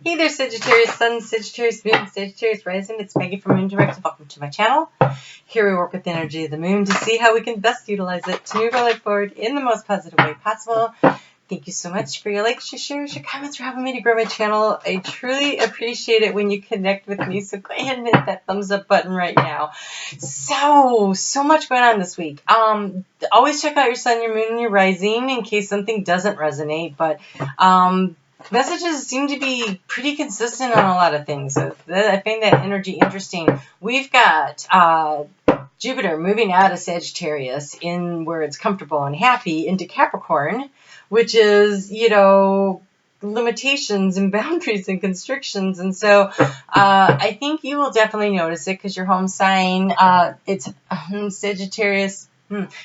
Hey there, Sagittarius Sun, Sagittarius Moon, Sagittarius Rising. It's Maggie from Moon Direct. Welcome to my channel. Here we work with the energy of the moon to see how we can best utilize it to move our life forward in the most positive way possible. Thank you so much for your likes, your shares, your comments, for helping me to grow my channel. I truly appreciate it when you connect with me. So go ahead and hit that thumbs up button right now. So much going on this week. Always check out your sun, your moon, and your rising in case something doesn't resonate. But messages seem to be pretty consistent on a lot of things. So I find that energy interesting. We've got Jupiter moving out of Sagittarius in where it's comfortable and happy into Capricorn, which is, you know, limitations and boundaries and constrictions. And so I think you will definitely notice it because your home sign, it's Sagittarius.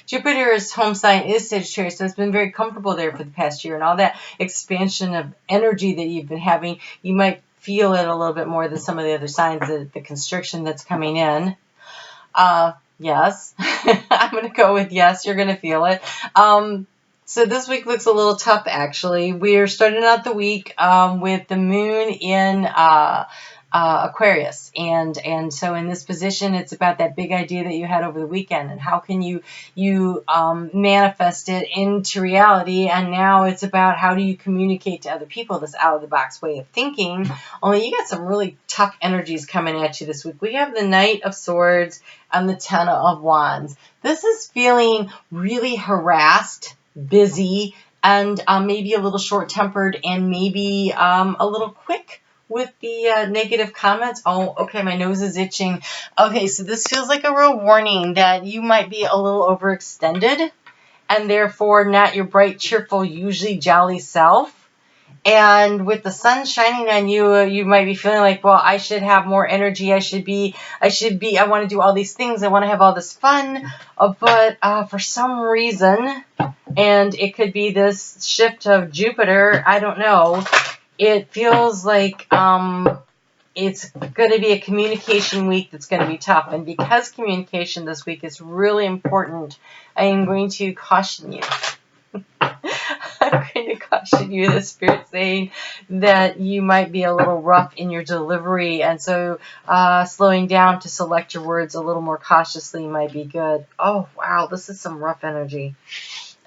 Jupiter's home sign is Sagittarius, so it's been very comfortable there for the past year, and all that expansion of energy that you've been having, you might feel it a little bit more than some of the other signs, the constriction that's coming in. Yes, I'm going to go with yes, you're going to feel it. So this week looks a little tough, actually. We're starting out the week with the moon in Aquarius, and so in this position, it's about that big idea that you had over the weekend, and how can you manifest it into reality. And now it's about how do you communicate to other people this out of the box way of thinking. Only you got some really tough energies coming at you this week. We have the Knight of Swords and the Ten of Wands. This is feeling really harassed, busy, and maybe a little short-tempered, and maybe a little quick with the negative comments. Oh, okay, my nose is itching. Okay, so this feels like a real warning that you might be a little overextended and therefore not your bright, cheerful, usually jolly self. And with the sun shining on you, you might be feeling like, well, I should have more energy. I want to do all these things. I want to have all this fun. But for some reason, and it could be this shift of Jupiter, I don't know, it feels like it's going to be a communication week that's going to be tough. And because communication this week is really important, I am going to caution you. I'm going to caution you, the Spirit saying that you might be a little rough in your delivery. And so slowing down to select your words a little more cautiously might be good. Oh, wow, this is some rough energy.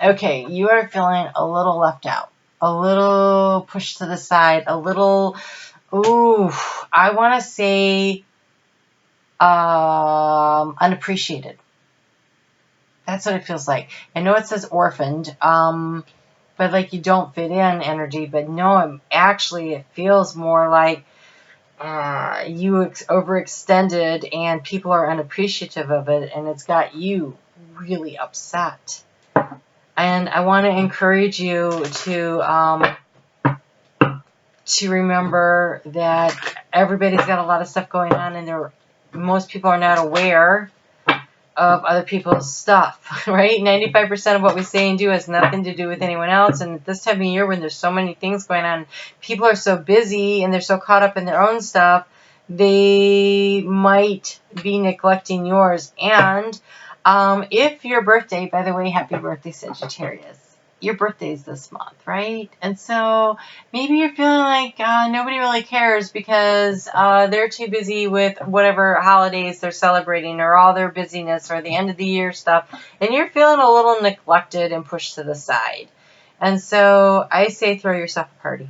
Okay, you are feeling a little left out. A little pushed to the side, a little, I want to say unappreciated. That's what it feels like. I know it says orphaned, but like you don't fit in energy, but no, actually it feels more like you overextended and people are unappreciative of it, and it's got you really upset. And I want to encourage you to remember that everybody's got a lot of stuff going on, and most people are not aware of other people's stuff, right? 95% of what we say and do has nothing to do with anyone else. And at this time of year, when there's so many things going on, people are so busy and they're so caught up in their own stuff, they might be neglecting yours. And if your birthday, by the way, happy birthday, Sagittarius. Your birthday's this month, right? And so maybe you're feeling like nobody really cares because they're too busy with whatever holidays they're celebrating or all their busyness or the end of the year stuff. And you're feeling a little neglected and pushed to the side. And so I say throw yourself a party.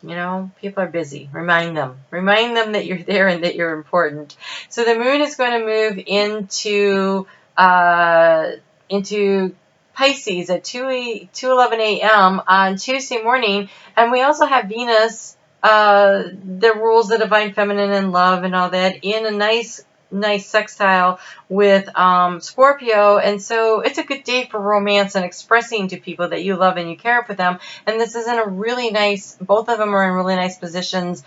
You know, people are busy. Remind them that you're there and that you're important. So the moon is going to move into Pisces at 2:11 a.m. on Tuesday morning, and we also have Venus, the rules the divine feminine and love and all that, in a nice sextile with Scorpio. And so it's a good day for romance and expressing to people that you love and you care for them. And this is in a really nice, both of them are in really nice positions.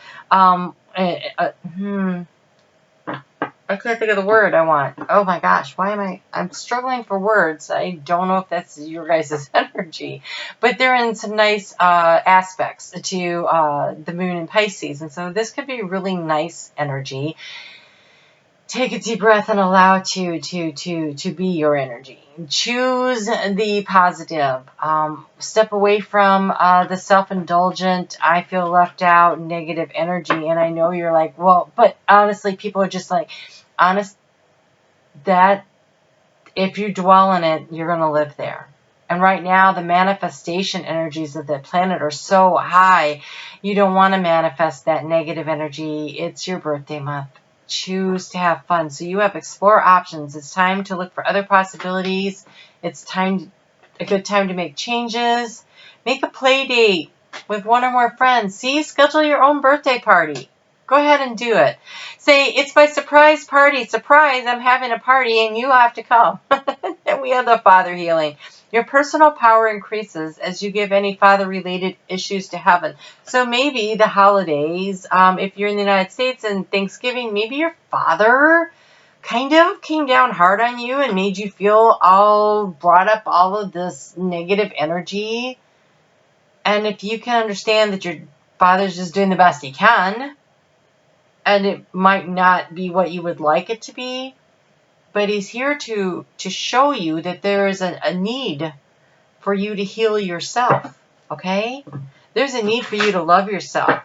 I can't think of the word I want. Oh my gosh, I'm struggling for words. I don't know if that's your guys' energy. But they're in some nice aspects to the moon in Pisces. And so this could be really nice energy. take a deep breath and allow it to be your energy. Choose the positive. Step away from the self-indulgent, I feel left out, negative energy. And I know you're like, well, but honestly, people are just like, honest, that if you dwell in it, you're going to live there. And right now, the manifestation energies of the planet are so high, you don't want to manifest that negative energy. It's your birthday month. Choose to have fun. So you have explore options. It's time to look for other possibilities. It's a good time to make changes. Make a play date with one or more friends. See, schedule your own birthday party. Go ahead and do it. Say, it's my surprise party. Surprise, I'm having a party and you have to come. And we have the father healing. Your personal power increases as you give any father-related issues to heaven. So maybe the holidays, if you're in the United States and Thanksgiving, maybe your father kind of came down hard on you and made you feel brought up all of this negative energy. And if you can understand that your father's just doing the best he can, and it might not be what you would like it to be, but he's here to show you that there is a need for you to heal yourself, okay? There's a need for you to love yourself.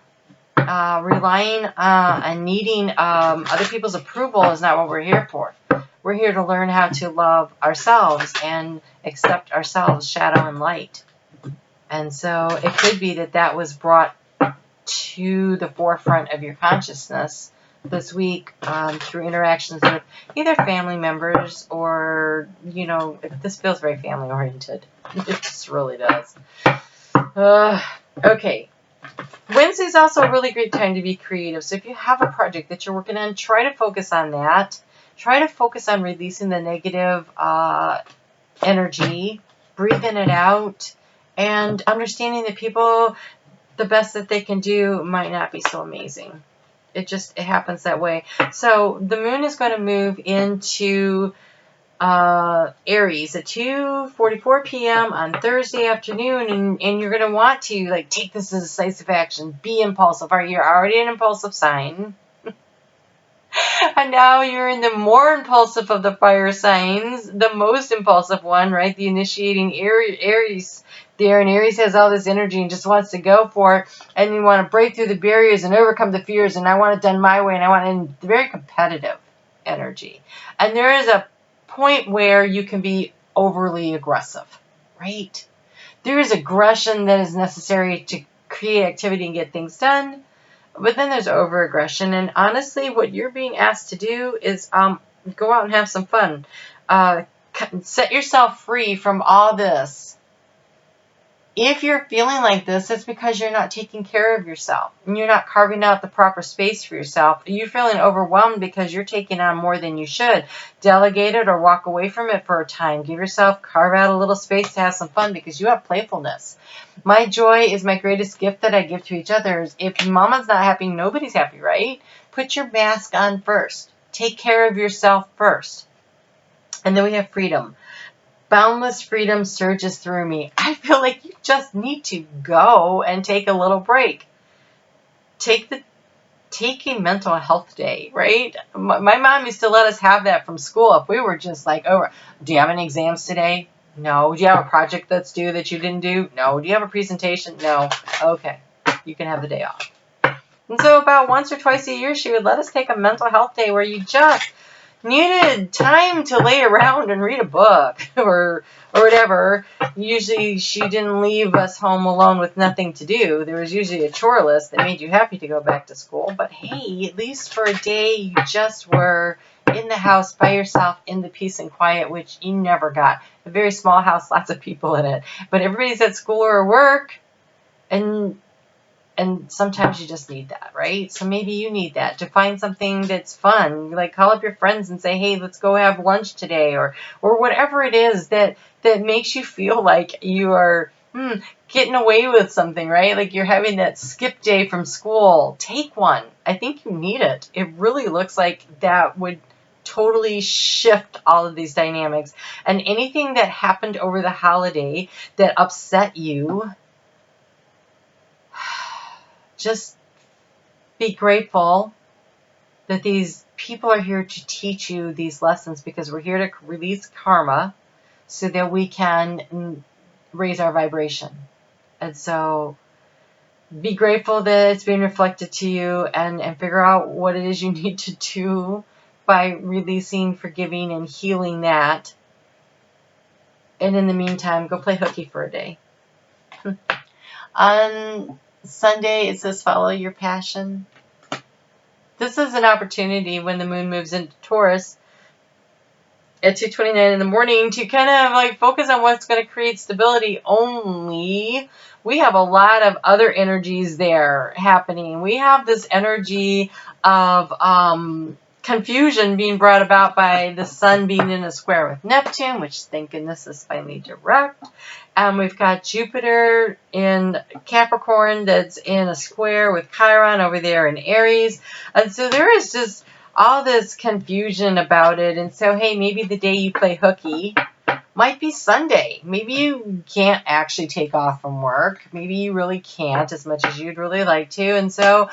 Relying on needing other people's approval is not what we're here for. We're here to learn how to love ourselves and accept ourselves, shadow and light. And so it could be that was brought to the forefront of your consciousness this week through interactions with either family members or, this feels very family oriented. It just really does. Okay. Wednesday is also a really great time to be creative. So if you have a project that you're working on, try to focus on that. Try to focus on releasing the negative energy, breathing it out, and understanding that people, the best that they can do might not be so amazing. It happens that way. So the moon is going to move into Aries at 2:44 p.m. on Thursday afternoon, and you're going to want to take this as decisive action. Be impulsive. You're already an impulsive sign. And now you're in the more impulsive of the fire signs, the most impulsive one, right? The initiating Aries there, and Aries has all this energy and just wants to go for it, and you want to break through the barriers and overcome the fears, and I want it done my way, and I want it very competitive energy. And there is a point where you can be overly aggressive, right? There is aggression that is necessary to create activity and get things done. But then there's over-aggression, and honestly, what you're being asked to do is go out and have some fun. Set yourself free from all this. If you're feeling like this, it's because you're not taking care of yourself, and you're not carving out the proper space for yourself. You're feeling overwhelmed because you're taking on more than you should. Delegate it or walk away from it for a time. Carve out a little space to have some fun because you have playfulness. My joy is my greatest gift that I give to each other. If mama's not happy, nobody's happy, right? Put your mask on first. Take care of yourself first. And then we have freedom. Boundless freedom surges through me. I feel like you just need to go and take a little break. Take a mental health day, right? My mom used to let us have that from school. If we were just like, oh, do you have any exams today? No. Do you have a project that's due that you didn't do? No. Do you have a presentation? No. Okay. You can have the day off. And so about once or twice a year, she would let us take a mental health day where you just needed time to lay around and read a book or whatever. Usually she didn't leave us home alone with nothing to do. There was usually a chore list that made you happy to go back to school. But hey, at least for a day you just were in the house by yourself in the peace and quiet, which you never got. A very small house, lots of people in it. But everybody's at school or work, and sometimes you just need that, right? So maybe you need that to find something that's fun. Like call up your friends and say, hey, let's go have lunch today, or whatever it is that makes you feel like you are getting away with something, right? Like you're having that skip day from school. Take one. I think you need it. It really looks like that would totally shift all of these dynamics. And anything that happened over the holiday that upset you, just be grateful that these people are here to teach you these lessons, because we're here to release karma so that we can raise our vibration. And so be grateful that it's being reflected to you, and figure out what it is you need to do by releasing, forgiving, and healing that. And in the meantime, go play hooky for a day. On Sunday, it says follow your passion. This is an opportunity when the moon moves into Taurus at 2:29 in the morning to kind of like focus on what's going to create stability only. We have a lot of other energies there happening. We have this energy of confusion being brought about by the sun being in a square with Neptune, which thank goodness is finally direct. And we've got Jupiter in Capricorn that's in a square with Chiron over there in Aries. And so there is just all this confusion about it. And so, hey, maybe the day you play hooky might be Sunday. Maybe you can't actually take off from work. Maybe you really can't as much as you'd really like to. And so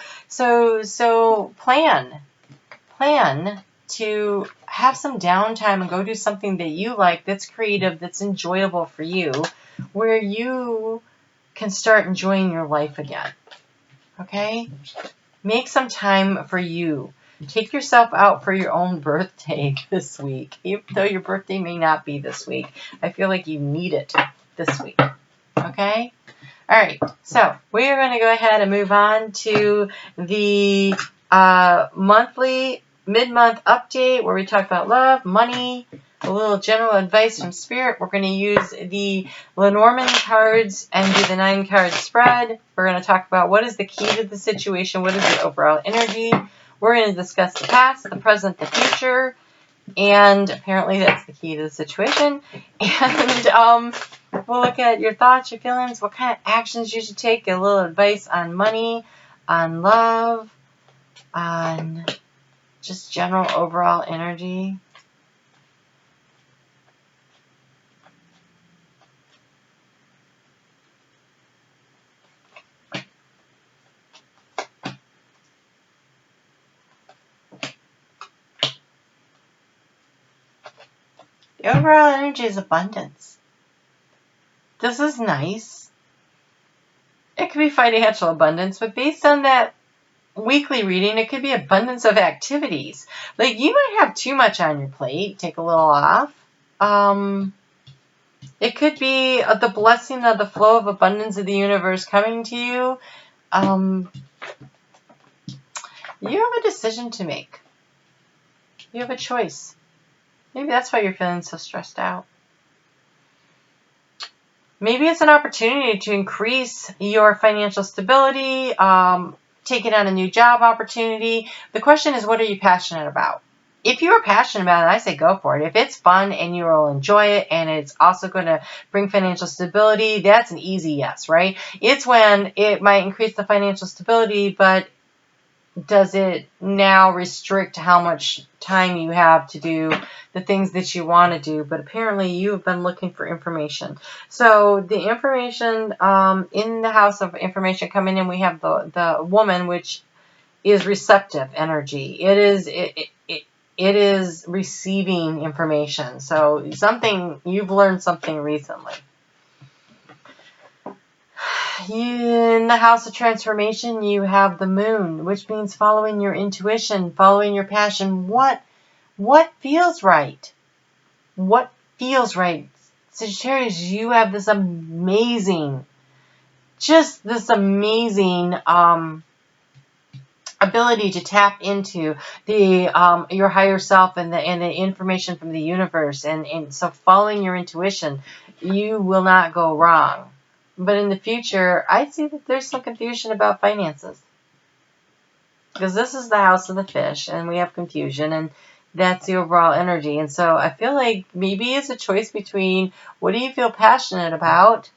plan to have some downtime and go do something that you like, that's creative, that's enjoyable for you, where you can start enjoying your life again. Okay? Make some time for you. Take yourself out for your own birthday this week. Even though your birthday may not be this week, I feel like you need it this week. Okay? All right. So we are going to go ahead and move on to the monthly mid-month update, where we talk about love, money, a little general advice from Spirit. We're going to use the Lenormand cards and do the 9-card spread. We're going to talk about what is the key to the situation, what is the overall energy. We're going to discuss the past, the present, the future, and apparently that's the key to the situation. And we'll look at your thoughts, your feelings, what kind of actions you should take, a little advice on money, on love, on just general overall energy. The overall energy is abundance. This is nice. It could be financial abundance, but based on that weekly reading, it could be abundance of activities. Like, you might have too much on your plate. Take a little off. It could be the blessing of the flow of abundance of the universe coming to you. You have a decision to make. You have a choice. Maybe that's why you're feeling so stressed out. Maybe it's an opportunity to increase your financial stability, taking on a new job opportunity. The question is, what are you passionate about? If you are passionate about it, I say go for it. If it's fun and you will enjoy it and it's also going to bring financial stability, that's an easy yes, right? It's when it might increase the financial stability, but does it now restrict how much time you have to do the things that you want to do? But apparently you have been looking for information. So the information in the house of information coming in, we have the woman, which is receptive energy. It is receiving information. So you've learned something recently. In the house of transformation, you have the moon, which means following your intuition, following your passion. What feels right? What feels right? Sagittarius, you have this amazing ability to tap into the your higher self and the information from the universe, and so following your intuition, you will not go wrong. But in the future, I see that there's some confusion about finances, because this is the house of the fish, and we have confusion, and that's the overall energy. And so I feel like maybe it's a choice between what do you feel passionate about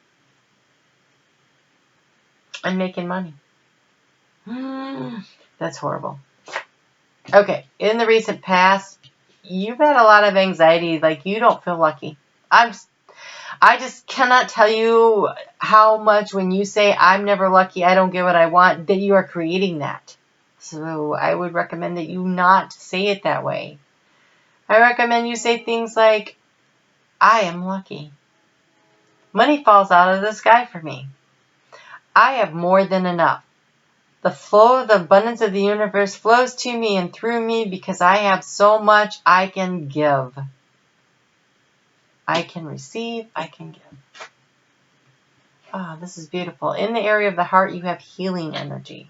and making money. That's horrible. Okay, in the recent past, you've had a lot of anxiety, like you don't feel lucky. I just cannot tell you how much when you say, I'm never lucky, I don't get what I want, that you are creating that. So I would recommend that you not say it that way. I recommend you say things like, I am lucky. Money falls out of the sky for me. I have more than enough. The flow of the abundance of the universe flows to me and through me because I have so much I can give. I can receive, I can give. Ah, this is beautiful. In the area of the heart, you have healing energy.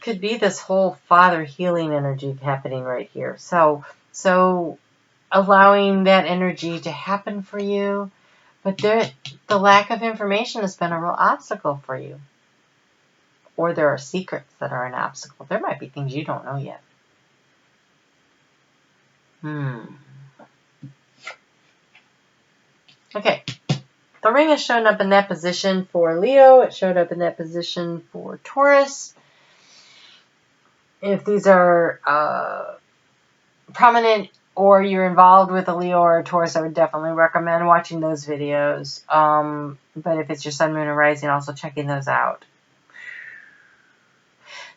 Could be this whole father healing energy happening right here. So allowing that energy to happen for you, but the lack of information has been a real obstacle for you. Or there are secrets that are an obstacle. There might be things you don't know yet. Okay. The ring has shown up in that position for Leo. It showed up in that position for Taurus. If these are prominent or you're involved with a Leo or a Taurus, I would definitely recommend watching those videos. But if it's your sun, moon, and rising, also checking those out.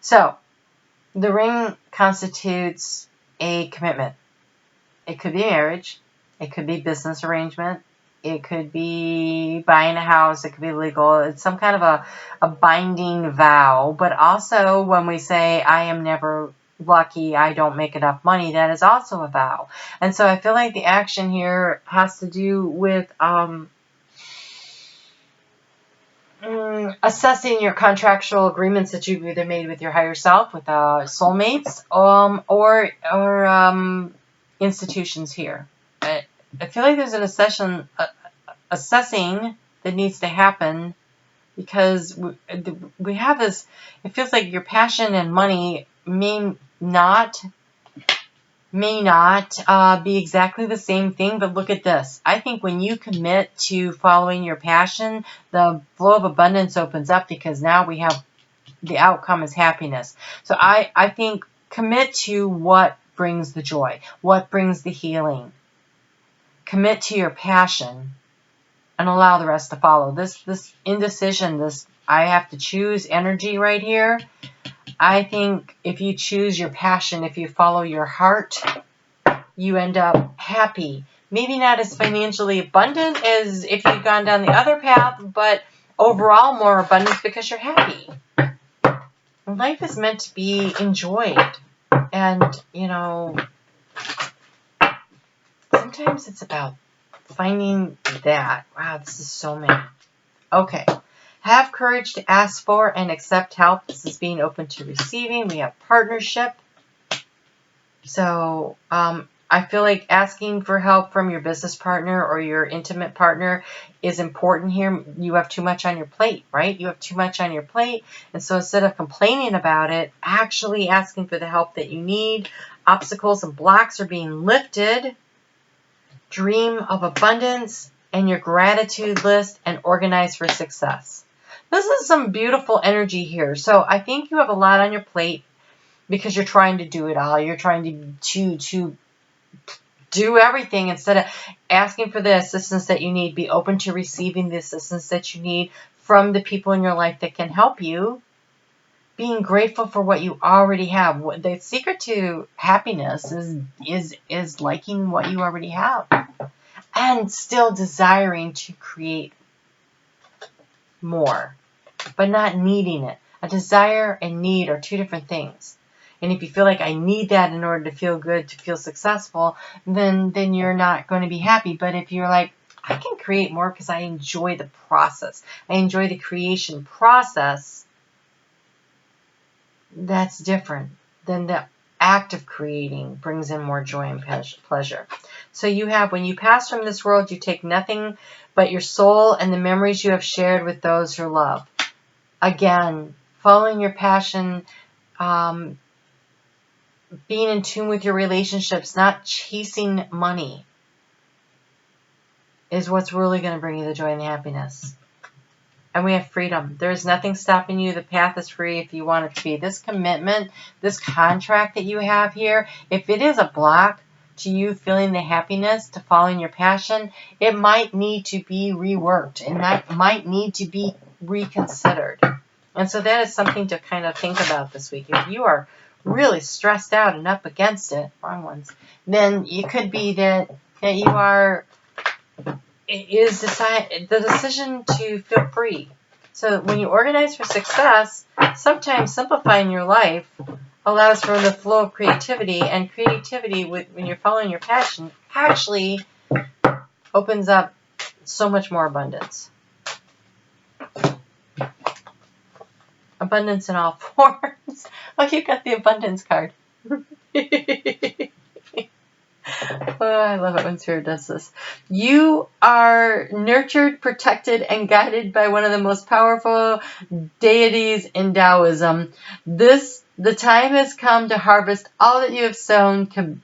So, the ring constitutes a commitment. It could be marriage. It could be business arrangement. It could be buying a house. It could be legal. It's some kind of a binding vow. But also when we say, I am never lucky, I don't make enough money, that is also a vow. And so I feel like the action here has to do with assessing your contractual agreements that you've either made with your higher self, with soulmates, or institutions here. I feel like there's an assessing that needs to happen because we have this, it feels like your passion and money may not be exactly the same thing, but look at this. I think when you commit to following your passion, the flow of abundance opens up because now we have the outcome is happiness. So I think commit to what brings the joy, what brings the healing. Commit to your passion and allow the rest to follow. This indecision, this I have to choose energy right here. I think if you choose your passion, if you follow your heart, you end up happy. Maybe not as financially abundant as if you'd gone down the other path, but overall more abundance because you're happy. Life is meant to be enjoyed. And, sometimes it's about finding that. Wow, this is so many. Okay. Have courage to ask for and accept help. This is being open to receiving. We have partnership. So I feel like asking for help from your business partner or your intimate partner is important here. You have too much on your plate, right? You have too much on your plate. And so instead of complaining about it, actually asking for the help that you need. Obstacles and blocks are being lifted. Dream of abundance and your gratitude list and organize for success. This is some beautiful energy here. So I think you have a lot on your plate because you're trying to do it all. You're trying to do everything instead of asking for the assistance that you need. Be open to receiving the assistance that you need from the people in your life that can help you. Being grateful for what you already have. The secret to happiness is liking what you already have and still desiring to create more, but not needing it. A desire and need are two different things. And if you feel like I need that in order to feel good, to feel successful, then you're not going to be happy. But if you're like, I can create more because I enjoy the process. I enjoy the creation process. That's different than the act of creating brings in more joy and pleasure. So you have, when you pass from this world, you take nothing but your soul and the memories you have shared with those who love. Again, following your passion, being in tune with your relationships, not chasing money, is what's really going to bring you the joy and the happiness. And we have freedom. There's nothing stopping you. The path is free if you want it to be. This commitment, this contract that you have here, if it is a block to you feeling the happiness, to following your passion, it might need to be reworked. And that might need to be reconsidered. And so that is something to kind of think about this week. If you are really stressed out and up against it, wrong ones, then it could be that you are, the decision to feel free. So when you organize for success, sometimes simplifying your life allows for the flow of creativity, and creativity, when you're following your passion, actually opens up so much more abundance. Abundance in all forms. Oh, you got the abundance card. Oh, I love it when Spirit does this. You are nurtured, protected, and guided by one of the most powerful deities in Taoism. The time has come to harvest all that you have sown.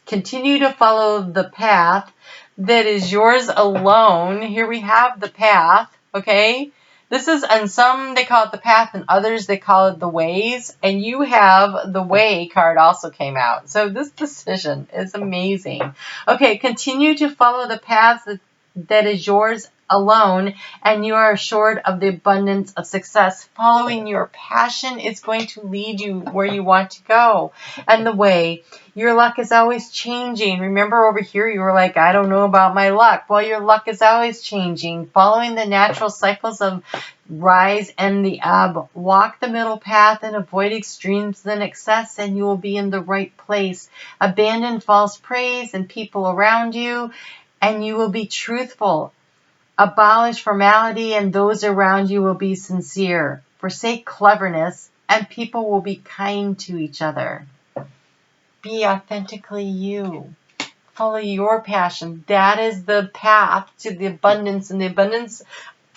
Continue to follow the path that is yours alone. Here we have the path, okay? This is, and some they call it the path, and others they call it the ways. And you have the way card also came out. So this decision is amazing. Okay, continue to follow the path that is yours alone, and you are assured of the abundance of success. Following your passion is going to lead you where you want to go. And the way, your luck is always changing. Remember over here you were like, I don't know about my luck. Well, your luck is always changing. Following the natural cycles of rise and the ebb. Walk the middle path and avoid extremes and excess, and you will be in the right place. Abandon false praise and people around you, and you will be truthful. Abolish formality, and those around you will be sincere. Forsake cleverness, and people will be kind to each other. Be authentically you. Follow your passion. That is the path to the abundance, and the abundance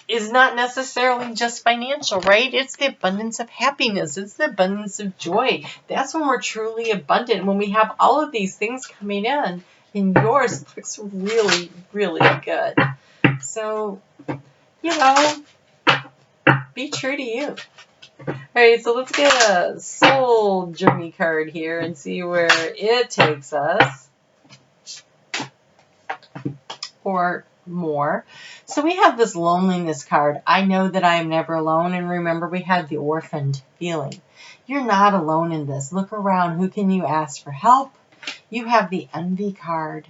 is not necessarily just financial, right? It's the abundance of happiness. It's the abundance of joy. That's when we're truly abundant, when we have all of these things coming in, and yours looks really, really good. So, be true to you. All right, so let's get a soul journey card here and see where it takes us. Or more. So we have this loneliness card. I know that I am never alone. And remember, we had the orphaned feeling. You're not alone in this. Look around. Who can you ask for help? You have the envy card.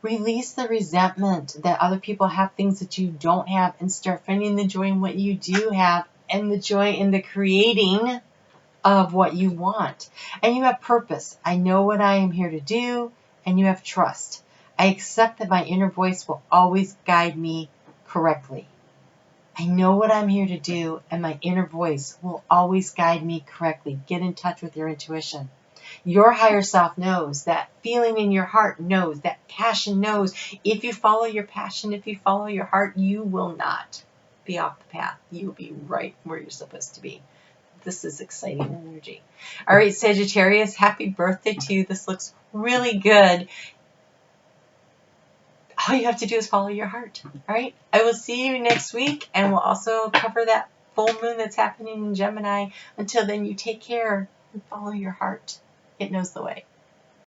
Release the resentment that other people have things that you don't have, and start finding the joy in what you do have, and the joy in the creating of what you want. And you have purpose. I know what I am here to do, and you have trust. I accept that my inner voice will always guide me correctly. I know what I'm here to do, and my inner voice will always guide me correctly. Get in touch with your intuition. Your higher self knows. That feeling in your heart knows. That passion knows. If you follow your passion, if you follow your heart, you will not be off the path. You will be right where you're supposed to be. This is exciting energy. All right, Sagittarius, happy birthday to you. This looks really good. All you have to do is follow your heart. All right. I will see you next week, and we'll also cover that full moon that's happening in Gemini. Until then, you take care and follow your heart. It knows the way.